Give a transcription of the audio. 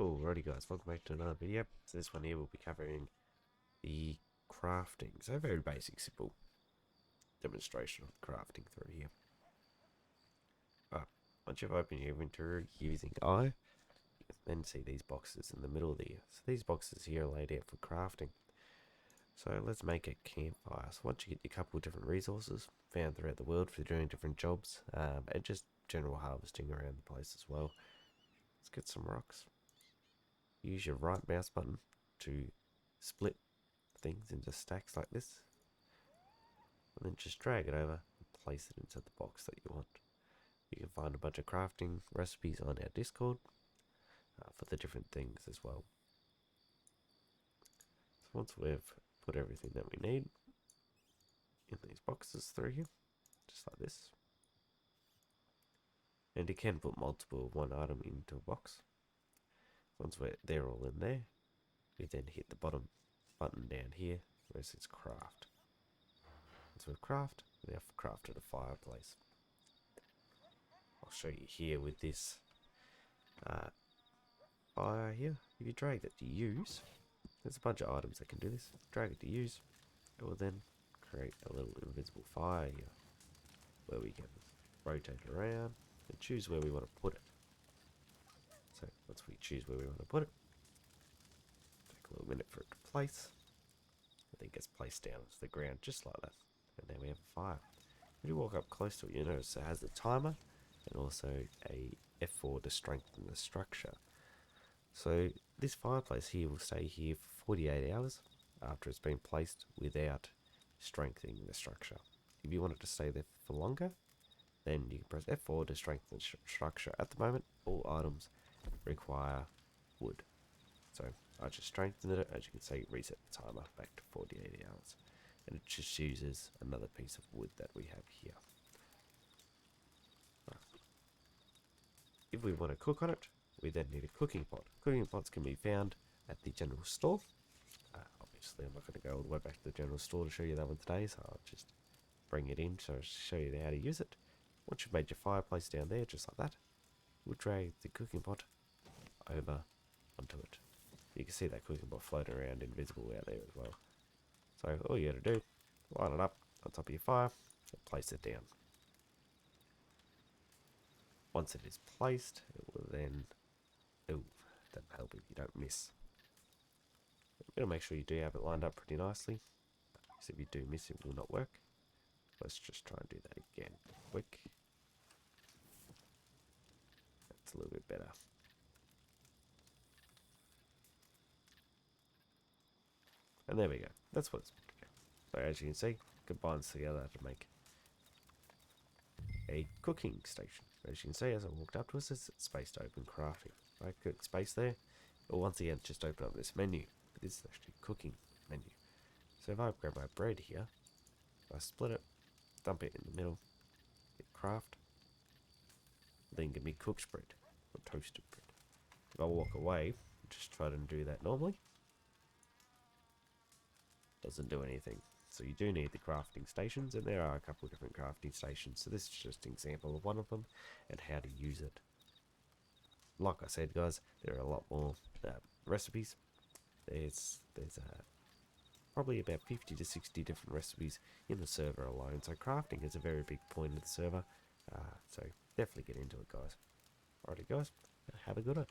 Alrighty guys, welcome back to another video. So this one here we'll be covering the crafting. So very basic, simple demonstration of crafting through here. Once you've opened your inventory using I, you can then see these boxes in the middle there. So these boxes here are laid out for crafting. So let's make a campfire. So once you get your couple of different resources found throughout the world for doing different jobs, and just general harvesting around the place as well. Let's get some rocks. Use your right mouse button to split things into stacks like this, and then just drag it over and place it into the box that you want. You can find a bunch of crafting recipes on our Discord for the different things as well. So once we've put everything that we need in these boxes through here, just like this, and you can put multiple of one item into a box. Once they're all in there, we then hit the bottom button down here where it says craft. Once we've we have crafted a fireplace. I'll show you here with this fire here. If you drag it to use, there's a bunch of items that can do this. Drag it to use, it will then create a little invisible fire here where we can rotate around and choose where we want to put it. So once we choose where we want to put it, take a little minute for it to place. I think it gets placed down to the ground just like that. And then we have a fire. If you walk up close to it, you notice it has a timer and also a F4 to strengthen the structure. So this fireplace here will stay here for 48 hours after it's been placed without strengthening the structure. If you want it to stay there for longer, then you can press F4 to strengthen the structure. At the moment, all items require wood. So I just strengthened it. As you can see, reset the timer back to 48 hours. And it just uses another piece of wood that we have here. If we want to cook on it, we then need a cooking pot. Cooking pots can be found at the general store. Obviously, I'm not going to go all the way back to the general store to show you that one today, so I'll just bring it in to show you how to use it. Once you've made your fireplace down there, just like that, we'll drag the cooking pot over onto it. You can see that cooking pot floating around invisible out there as well. So all you got to do, line it up on top of your fire and place it down. Once it is placed, it will then, that'll help if you don't miss. You've got to make sure you do have it lined up pretty nicely, because if you do miss, it will not work. Let's just try and do that again, quick. That's a little bit better. And there we go. That's what it's meant to go. So as you can see, combines together to make a cooking station. As you can see, as I walked up to us, it's space to open crafting. Right, click space there. But once again, just open up this menu. This is actually cooking menu. So if I grab my bread here, I split it, dump it in the middle, hit craft, then give me cooked bread or toasted bread. If I walk away, just try to do that normally, doesn't do anything. So you do need the crafting stations, and there are a couple of different crafting stations. So this is just an example of one of them and how to use it. Like I said, guys, there are a lot more recipes. There's probably about 50 to 60 different recipes in the server alone. So crafting is a very big point of the server. So definitely get into it, guys. Alrighty, guys, have a good one.